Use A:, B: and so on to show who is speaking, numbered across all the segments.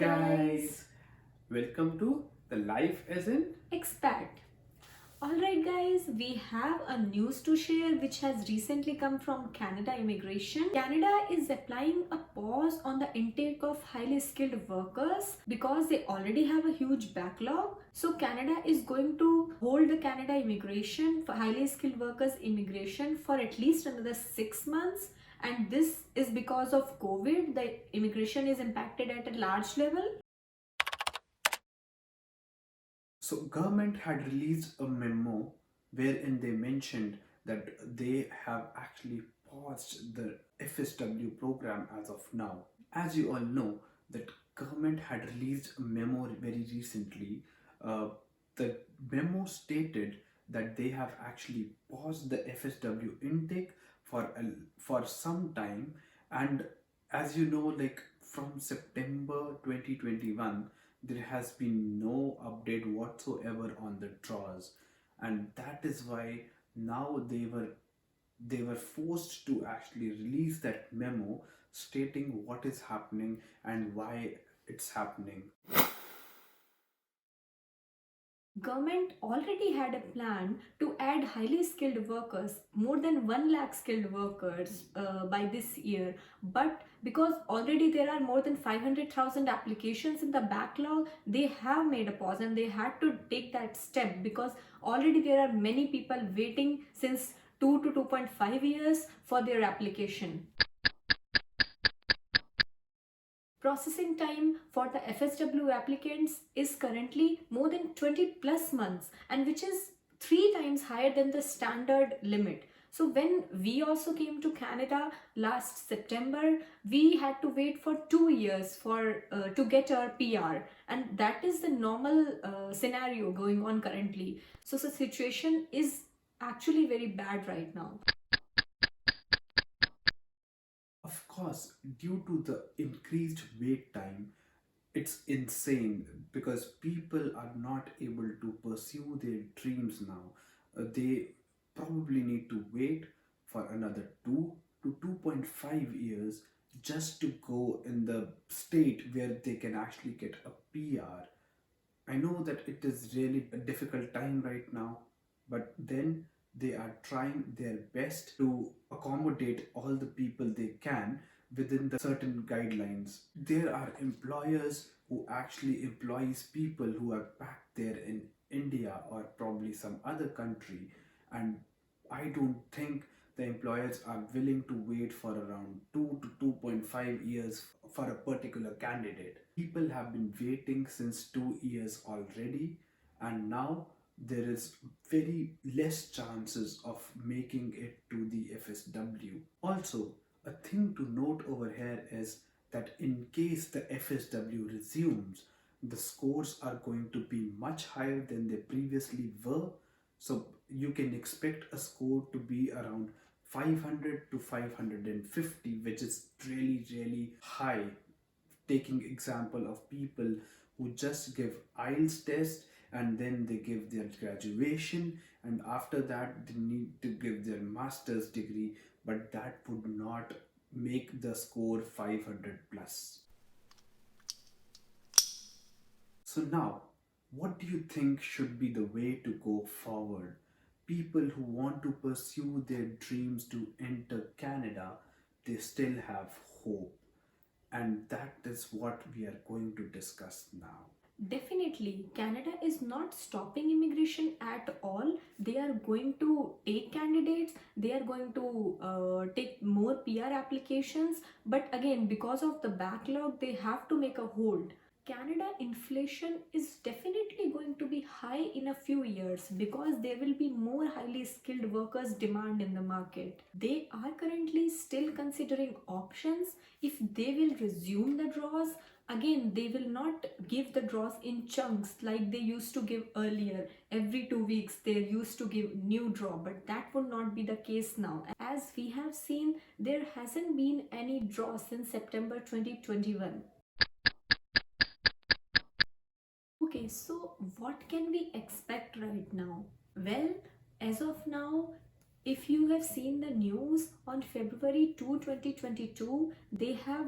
A: guys, welcome to the Life as in
B: Expat. Alright guys, we have a news to share which has recently come from Canada Immigration. Canada is applying a pause on the intake of highly skilled workers because they already have a huge backlog. So Canada is going to hold the Canada Immigration for highly skilled workers immigration for at least another 6 months. And this is because of COVID. The immigration is impacted at a large level.
A: So government had released a memo wherein they mentioned that they have actually paused the FSW program as of now. As you all know, that government had released a memo very recently. Uh, the memo stated that they have actually paused the FSW intake for some time, and as you know, like from September 2021 there has been no update whatsoever on the draws, and that is why now they were forced to actually release that memo stating what is happening and why it's happening.
B: Government already had a plan to add highly skilled workers, more than 1 lakh skilled workers by this year. But because already there are more than 500,000 applications in the backlog, they have made a pause and they had to take that step because already there are many people waiting since 2 to 2.5 years for their application. Processing time for the FSW applicants is currently more than 20 plus months, and which is 3 times higher than the standard limit. So when we also came to Canada last September, we had to wait for 2 years to get our PR, and that is the normal scenario going on currently. So the situation is actually very bad right now.
A: Of course, due to the increased wait time, it's insane because people are not able to pursue their dreams now. They probably need to wait for another 2 to 2.5 years just to go in the state where they can actually get a PR. I know that it is really a difficult time right now, but then they are trying their best to accommodate all the people they can within the certain guidelines. There are employers who actually employs people who are back there in India or probably some other country, and I don't think the employers are willing to wait for around 2 to 2.5 years for a particular candidate. People have been waiting since 2 years already, and now there is very less chances of making it to the FSW. Also, a thing to note over here is that in case the FSW resumes, the scores are going to be much higher than they previously were. So you can expect a score to be around 500 to 550, which is really high, taking example of people who just give IELTS test and then they give their graduation, and after that they need to give their master's degree, but that would not make the score 500 plus. So now, what do you think should be the way to go forward? People who want to pursue their dreams to enter Canada, they still have hope. And that is what we are going to discuss now.
B: Definitely, Canada is not stopping immigration at all. They are going to take candidates, they are going to take more PR applications, but again, because of the backlog, they have to make a hold. Canada inflation is definitely going to be high in a few years because there will be more highly skilled workers demand in the market. They are currently still considering options if they will resume the draws. Again, they will not give the draws in chunks like they used to give earlier. Every 2 weeks they used to give new draw, but that would not be the case now. As we have seen, there hasn't been any draw since September 2021. Okay, so what can we expect right now? Well, as of now, if you have seen the news on February 2, 2022, they have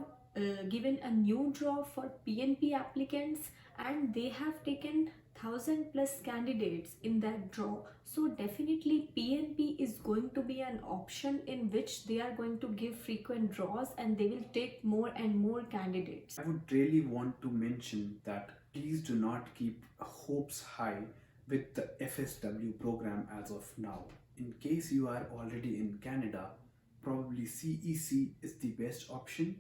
B: given a new draw for PNP applicants, and they have taken 1000 plus candidates in that draw. So definitely PNP is going to be an option in which they are going to give frequent draws and they will take more and more candidates.
A: I would really want to mention that please do not keep hopes high with the FSW program as of now. In case you are already in Canada, probably CEC is the best option,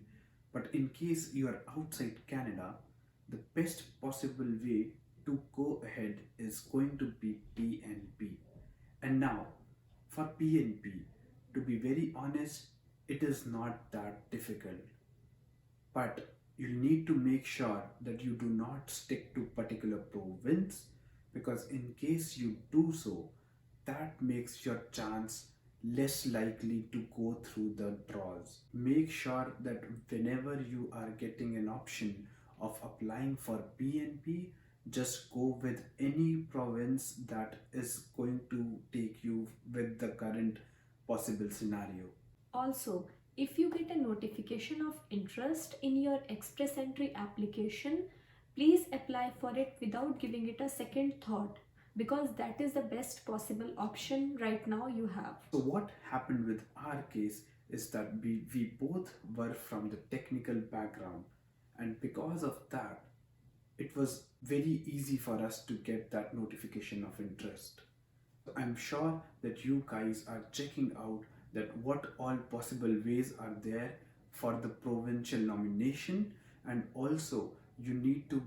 A: but in case you are outside Canada, the best possible way to go ahead is going to be PNP. And now, for PNP, to be very honest, it is not that difficult. But you need to make sure that you do not stick to particular province, because in case you do so, that makes your chance less likely to go through the draws. Make sure that whenever you are getting an option of applying for PNP, just go with any province that is going to take you with the current possible scenario.
B: Also, if you get a notification of interest in your express entry application, please apply for it without giving it a second thought, because that is the best possible option right now you have.
A: So what happened with our case is that we both were from the technical background, and because of that, it was very easy for us to get that notification of interest. I'm sure that you guys are checking out that what all possible ways are there for the provincial nomination, and also you need to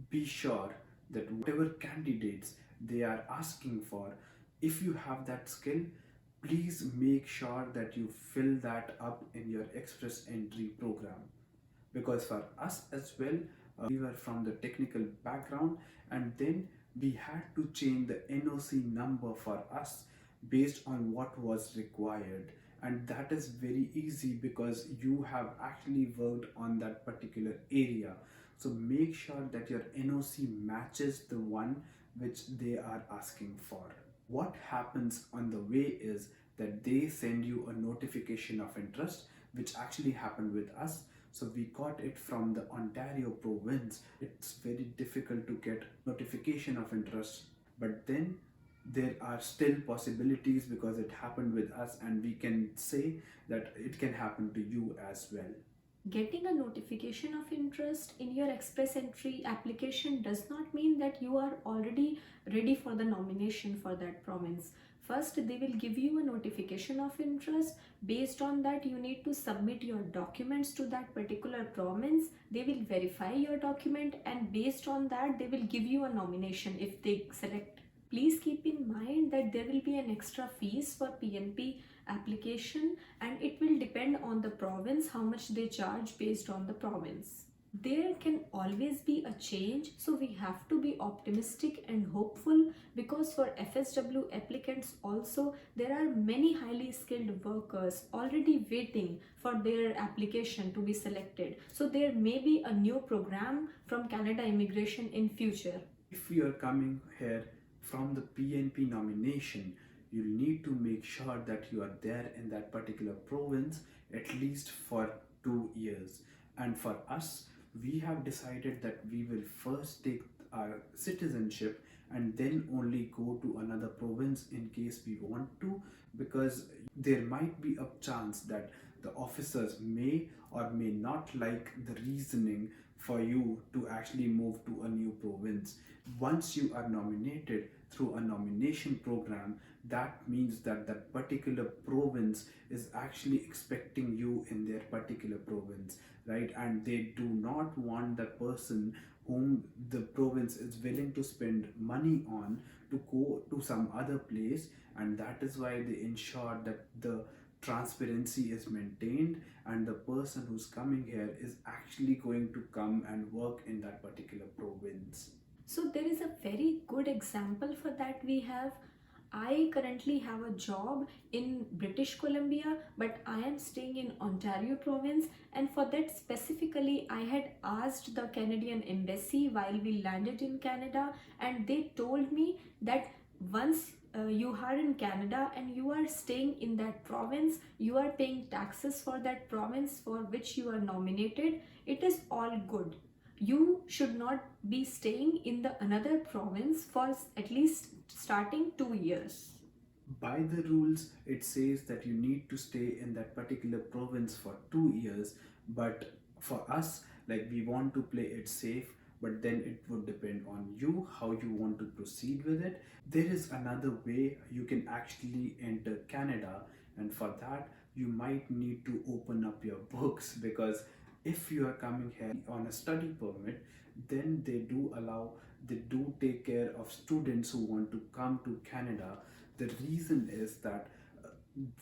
A: be sure that whatever candidates they are asking for, if you have that skill, please make sure that you fill that up in your express entry program. Because for us as well, we were from the technical background, and then we had to change the NOC number for us based on what was required, and that is very easy because you have actually worked on that particular area. So make sure that your NOC matches the one which they are asking for. What happens on the way is that they send you a notification of interest, which actually happened with us. So we got it from the Ontario province. It's very difficult to get notification of interest, but then there are still possibilities because it happened with us, and we can say that it can happen to you as well.
B: Getting a notification of interest in your express entry application does not mean that you are already ready for the nomination for that province. First, they will give you a notification of interest. Based on that, you need to submit your documents to that particular province. They will verify your document, and based on that, they will give you a nomination if they select. Please keep in mind that there will be an extra fees for PNP application, and it will depend on the province how much they charge based on the province. There can always be a change, so we have to be optimistic and hopeful, because for FSW applicants also there are many highly skilled workers already waiting for their application to be selected. So there may be a new program from Canada Immigration in future.
A: If you are coming here from the PNP nomination, you need to make sure that you are there in that particular province at least for 2 years. And for us, we have decided that we will first take our citizenship and then only go to another province in case we want to, because there might be a chance that the officers may or may not like the reasoning for you to actually move to a new province. Once you are nominated through a nomination program, that means that that particular province is actually expecting you in their particular province, right? And they do not want the person whom the province is willing to spend money on to go to some other place, and that is why they ensure that the transparency is maintained and the person who's coming here is actually going to come and work in that particular province.
B: So there is a very good example for that we have. I currently have a job in British Columbia, but I am staying in Ontario province, and for that specifically I had asked the Canadian embassy while we landed in Canada, and they told me that once you are in Canada and you are staying in that province, you are paying taxes for that province for which you are nominated, it is all good. You should not be staying in the another province for at least starting 2 years.
A: By the rules, it says that you need to stay in that particular province for 2 years, but for us, like, we want to play it safe, but then it would depend on you how you want to proceed with it. There is another way you can actually enter Canada, and for that you might need to open up your books, because if you are coming here on a study permit, then they do take care of students who want to come to Canada. The reason is that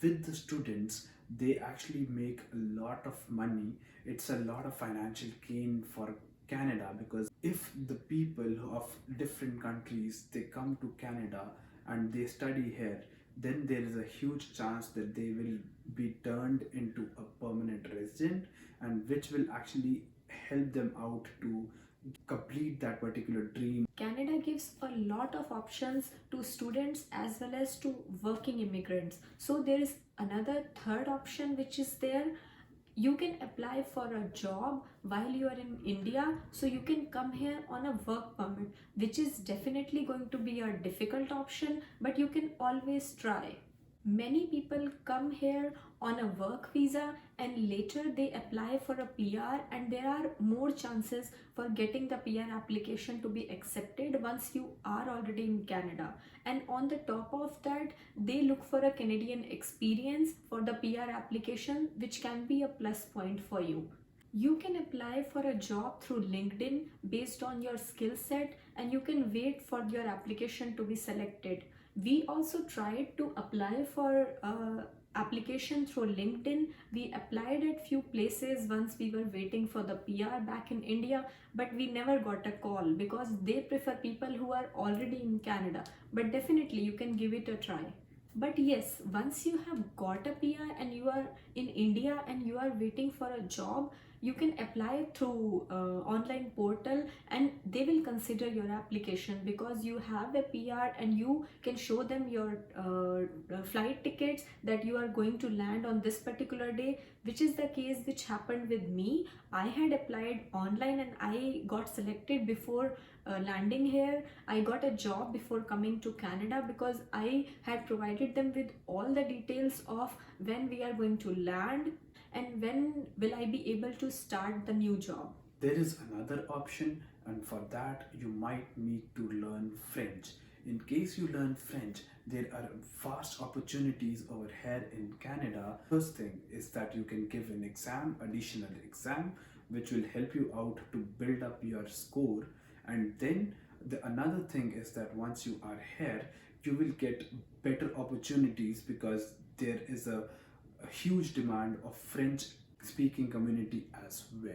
A: with the students, they actually make a lot of money. It's a lot of financial gain for Canada, because if the people of different countries, they come to Canada and they study here, then there is a huge chance that they will be turned into a permanent resident, and which will actually help them out to complete that particular dream.
B: Canada gives a lot of options to students as well as to working immigrants. So there is another third option which is there. You can apply for a job while you are in India, so you can come here on a work permit, which is definitely going to be a difficult option, but you can always try. Many people come here on a work visa and later they apply for a PR, and there are more chances for getting the PR application to be accepted once you are already in Canada. And on the top of that, they look for a Canadian experience for the PR application, which can be a plus point for you. You can apply for a job through LinkedIn based on your skill set, and you can wait for your application to be selected. We also tried to apply for application through LinkedIn. We applied at few places once we were waiting for the PR back in India, but we never got a call because they prefer people who are already in Canada. But definitely you can give it a try. But yes, once you have got a PR and you are in India and you are waiting for a job, you can apply through online portal and they will consider your application because you have a PR and you can show them your flight tickets that you are going to land on this particular day, which is the case which happened with me. I had applied online and I got selected before landing here. I got a job before coming to Canada because I had provided them with all the details of when we are going to land and when will I be able to start the new job.
A: There is another option, and for that you might need to learn French. In case you learn French, there are vast opportunities over here in Canada. First thing is that you can give an exam, additional exam, which will help you out to build up your score. And then another thing is that once you are here, you will get better opportunities because there is a huge demand of French speaking community as well.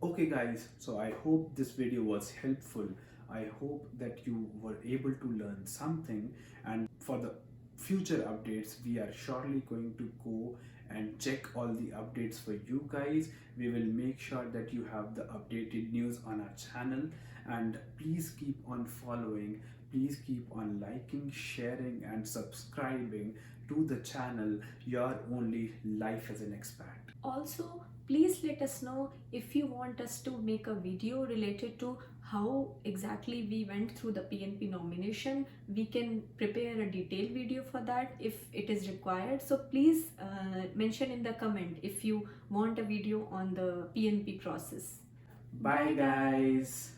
A: Okay guys, so I hope this video was helpful. I hope that you were able to learn something, and for the future updates we are surely going to go and check all the updates for you guys. We will make sure that you have the updated news on our channel, and please keep on following, please keep on liking, sharing and subscribing to the channel Your Only Life as an Expat.
B: Also, please let us know if you want us to make a video related to how exactly we went through the PNP nomination. We can prepare a detailed video for that if it is required. So please mention in the comment if you want a video on the PNP process.
A: Bye guys.